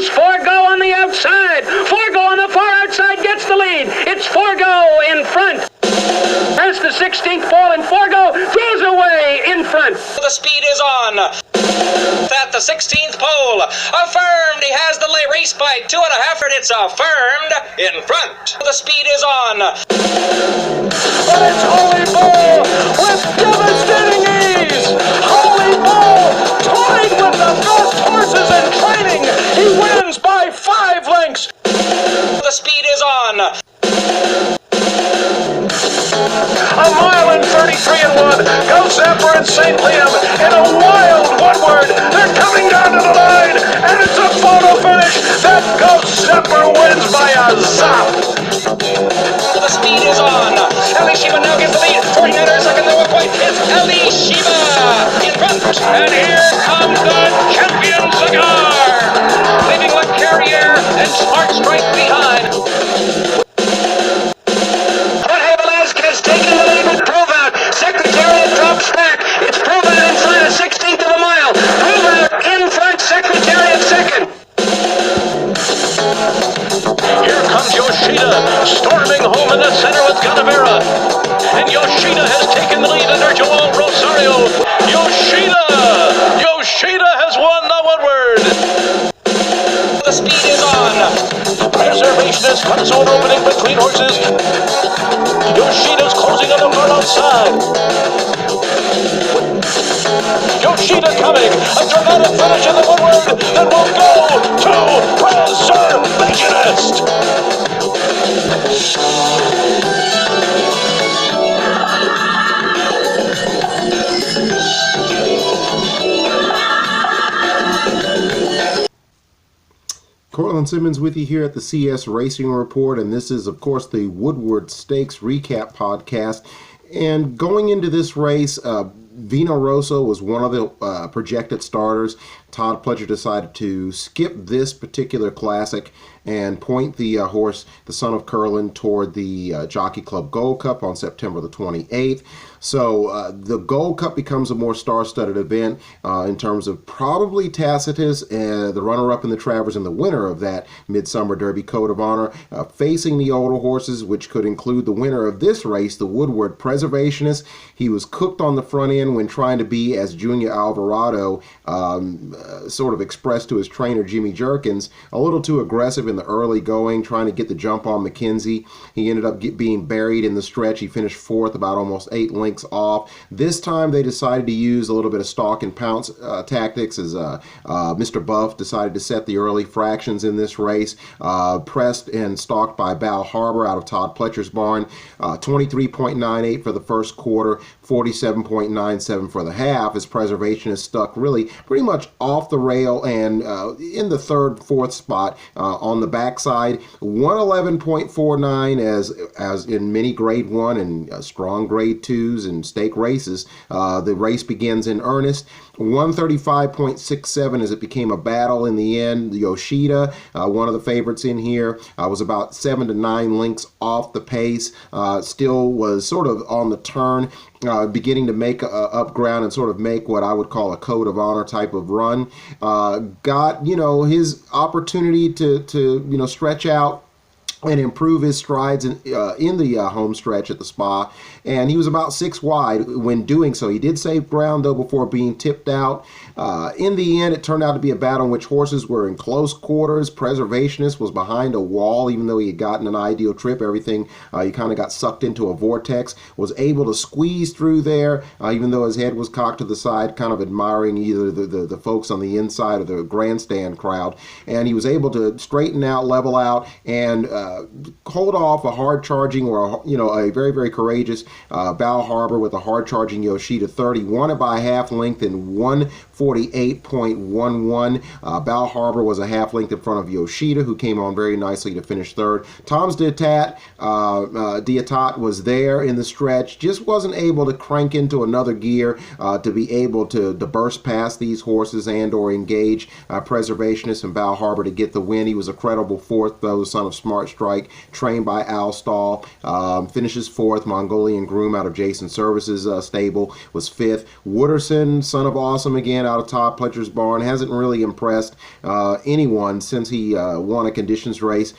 comes FOREGO on the outside. FOREGO on the far outside gets the lead. It's FOREGO in front. As the 16th pole, and FOREGO goes away in front. The speed is on. At the 16th pole, affirmed. He has the race by 2 1/2. It's affirmed in front. The speed is on. But it's Holy Bull with devastating ease. Holy Bull tied with the best horses in training. He wins by 5 lengths. The speed is on. A mile and 33 1 goes Havre and St. Liam in a wild Woodward. They're coming down to the line, and it's a photo finish. That Ghost Zephyr wins by a zop. The speed is on. Elishiba now gets the lead. 49er second, there were point. It's Elishiba in front. And here comes the champion cigar, Leaving Le Carrier and Smart Strike behind. taking the lead with Provac. Secretariat drops back. It's Provac inside a 16th of a mile. Provac in front, Secretariat second. Here comes Yoshida, storming home in the center with Ganavera. And Yoshida has taken the lead under Joel Rosario. Yoshida has won the Woodward. The speed is on. Preservationist cuts on opening between horses. Yoshida's closing on the far outside. Yoshida coming. A dramatic finish in the Woodward. Then we'll go to Preservationist. C.Simmons with you here at the CS Racing Report, and this is, of course, the Woodward Stakes Recap Podcast. And going into this race, Vino Rosso was one of the projected starters. Todd Pletcher decided to skip this particular classic and point the horse, the Son of Curlin, toward the Jockey Club Gold Cup on September the 28th. So the Gold Cup becomes a more star-studded event in terms of probably Tacitus, the runner-up in the Travers and the winner of that Midsummer Derby Code of Honor, facing the older horses, which could include the winner of this race, the Woodward Preservationist. He was cooked on the front end when trying to be, as Junior Alvarado sort of expressed to his trainer Jimmy Jerkins, a little too aggressive in the early going, trying to get the jump on McKenzie. He ended up being buried in the stretch. He finished fourth, about almost 8 lengths off. This time they decided to use a little bit of stalk and pounce tactics, as Mr. Buff decided to set the early fractions in this race. Pressed and stalked by Bal Harbor out of Todd Pletcher's barn. 23.98 for the first quarter, 47.97 for the half, as Preservationist stuck really pretty much off the rail and in the third, fourth spot on the backside. 111.49 as in many grade 1 and strong grade 2s and stake races. The race begins in earnest. 135.67 as it became a battle in the end. Yoshida, one of the favorites in here, was about 7 to 9 lengths off the pace. Still was sort of on the turn, beginning to make up ground and sort of make what I would call a Code of Honor type of run. Got, his opportunity to stretch out and improve his strides in the home stretch at the Spa, and he was about 6 wide when doing so. He did save ground, though, before being tipped out. In the end, it turned out to be a battle in which horses were in close quarters. Preservationist was behind a wall, even though he had gotten an ideal trip. Everything, he kind of got sucked into a vortex, was able to squeeze through there, even though his head was cocked to the side, kind of admiring either the folks on the inside of the grandstand crowd. And he was able to straighten out, level out, and hold off a hard-charging or a very, very courageous Bal Harbor with a hard-charging Yoshida 30. Won it by a half length in 148.11. Bal Harbor was a half length in front of Yoshida, who came on very nicely to finish third. Tom's Dietat was there in the stretch, just wasn't able to crank into another gear to be able to burst past these horses and or engage Preservationist and Bal Harbor to get the win. He was a credible fourth, though, the son of Smart Strike, trained by Al Stahl. Finishes fourth. Mongolian Groom out of Jason Service's stable was fifth. Wooderson, son of Awesome, again out out of Todd Pletcher's barn. Hasn't really impressed anyone since he won a conditions race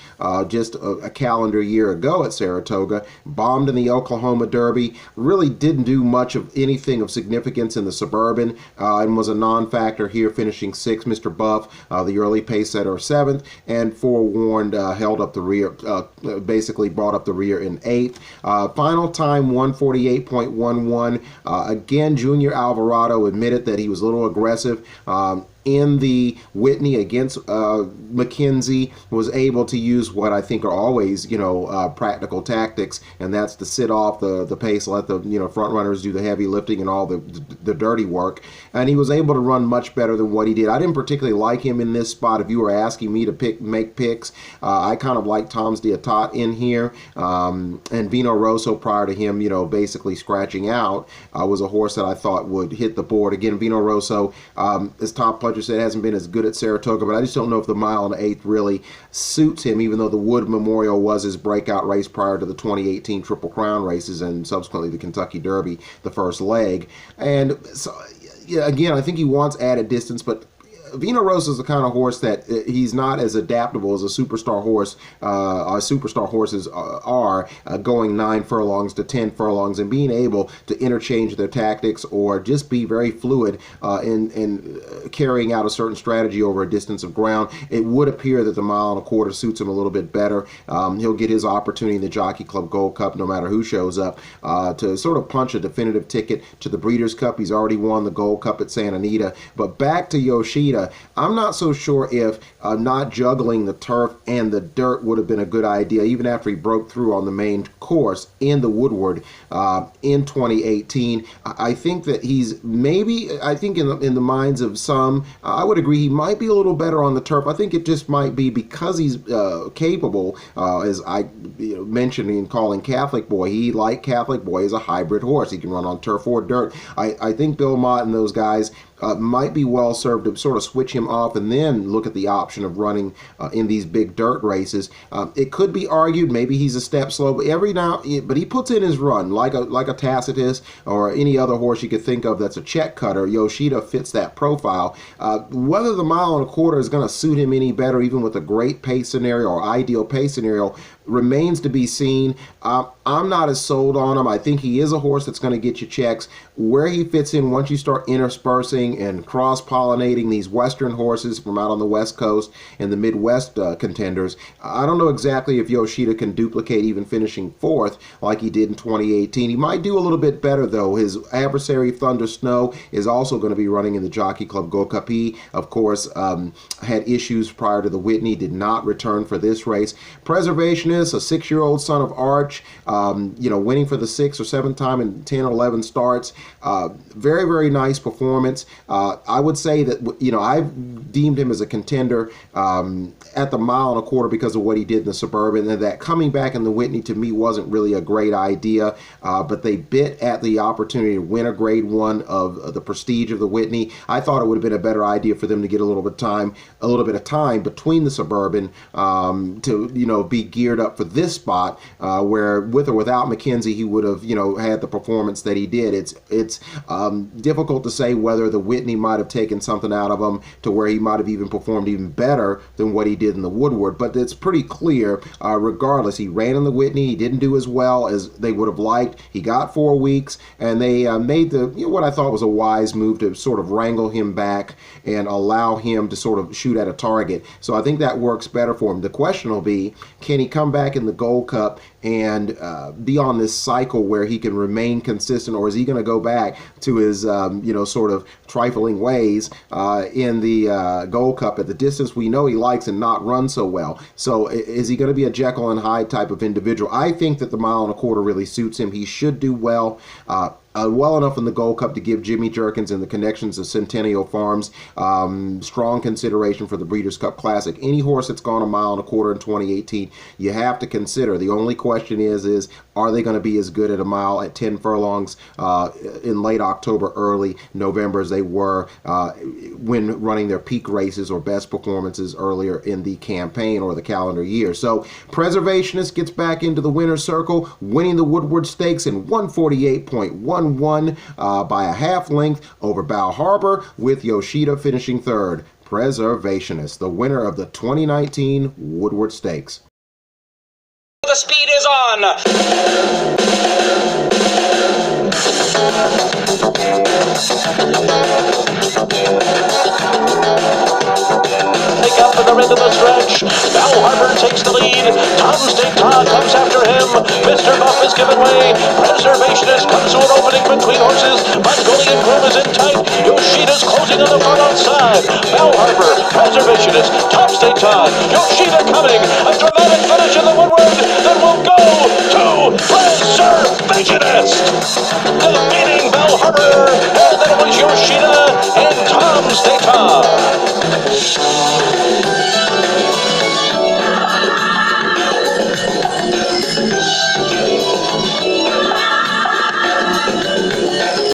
just a calendar year ago at Saratoga. Bombed in the Oklahoma Derby. Really didn't do much of anything of significance in the Suburban, and was a non-factor here, finishing 6th. Mr. Buff, the early pace setter, 7th, and Forewarned held up the rear, basically brought up the rear in 8th. Final time 148.11. Again, Junior Alvarado admitted that he was a little aggressive in the Whitney against McKenzie, was able to use what I think are always, practical tactics, and that's to sit off the pace, let the front runners do the heavy lifting and all the dirty work, and he was able to run much better than what he did. I didn't particularly like him in this spot. If you were asking me to make picks, I kind of like Tom's D'Atat in here, and Vino Rosso prior to him, basically scratching out, was a horse that I thought would hit the board. Again, Vino Rosso, as Tom Pletcher said, hasn't been as good at Saratoga, but I just don't know if the mile and 1/8 really suits him, even though the Wood Memorial was his breakout race prior to the 2018 Triple Crown races and subsequently the Kentucky Derby, the first leg. And so, yeah, again, I think he wants added distance, but Vino Rosso is the kind of horse that he's not as adaptable as a superstar horse. Superstar horses are going 9 furlongs to 10 furlongs and being able to interchange their tactics or just be very fluid in carrying out a certain strategy over a distance of ground. It would appear that the 1 1/4 suits him a little bit better. He'll get his opportunity in the Jockey Club Gold Cup no matter who shows up to sort of punch a definitive ticket to the Breeders' Cup. He's already won the Gold Cup at Santa Anita. But back to Yoshida, I'm not so sure if not juggling the turf and the dirt would have been a good idea, even after he broke through on the main course in the Woodward in 2018. I think that he's maybe, I think in the minds of some, I would agree he might be a little better on the turf. I think it just might be because he's capable, as I mentioned in calling Catholic Boy, he, like Catholic Boy, is a hybrid horse. He can run on turf or dirt. I think Bill Mott and those guys might be well served to sort of switch him off and then look at the option of running in these big dirt races. It could be argued maybe he's a step slow, but he puts in his run like a Tacitus or any other horse you could think of that's a check cutter. Yoshida fits that profile. Whether the 1 1/4 is going to suit him any better, even with a great pace scenario or ideal pace scenario, remains to be seen. I'm not as sold on him. I think he is a horse that's going to get you checks. Where he fits in once you start interspersing and cross-pollinating these Western horses from out on the West Coast and the Midwest contenders, I don't know exactly if Yoshida can duplicate even finishing 4th like he did in 2018. He might do a little bit better, though. His adversary, Thunder Snow, is also going to be running in the Jockey Club Gold Cup. He, of course, had issues prior to the Whitney, did not return for this race. Preservationist, a 6-year-old son of Arch, winning for the 6th or 7th time in 10 or 11 starts. Very, very nice performance. I would say that, I've deemed him as a contender at the 1 1/4 because of what he did in the Suburban, and that coming back in the Whitney to me wasn't really a great idea, but they bit at the opportunity to win a Grade 1 of the prestige of the Whitney. I thought it would have been a better idea for them to get a little bit of time between the Suburban to, be geared up for this spot, where with or without McKenzie, he would have, had the performance that he did. It's difficult to say whether the Whitney might have taken something out of him to where he might have even performed even better than what he did in the Woodward, but it's pretty clear, regardless. He ran in the Whitney. He didn't do as well as they would have liked. He got 4 weeks, and they made what I thought was a wise move to sort of wrangle him back and allow him to sort of shoot at a target. So I think that works better for him. The question will be, can he come back in the Gold Cup and be on this cycle where he can remain consistent, or is he going to go back to his, sort of trifling ways in the Gold Cup at the distance we know he likes and not run so well? So is he going to be a Jekyll and Hyde type of individual? I think that the 1 1/4 really suits him. He should do well. Well enough in the Gold Cup to give Jimmy Jerkins and the connections of Centennial Farms strong consideration for the Breeders' Cup Classic. Any horse that's gone a 1 1/4 in 2018, you have to consider. The only question is are they going to be as good at a mile at 10 furlongs in late October, early November as they were when running their peak races or best performances earlier in the campaign or the calendar year? So Preservationist gets back into the winner's circle, winning the Woodward Stakes in 148.11 one won by a half length over Bal Harbour, with Yoshida finishing third. Preservationist, the winner of the 2019 Woodward Stakes. The speed is on. Take up in the red of the stretch. Bal Harbour takes the lead. Tom State Todd comes after him. Mr. Buff is given way. Preservationist comes to an opening between horses. Mongolian Groom is in tight. Yoshida's closing on the far outside. Bal Harbour, Preservationist, Tom State Todd, Yoshida coming. A dramatic finish in the Woodward that will go to Preservationist. Defeating Bal Harbour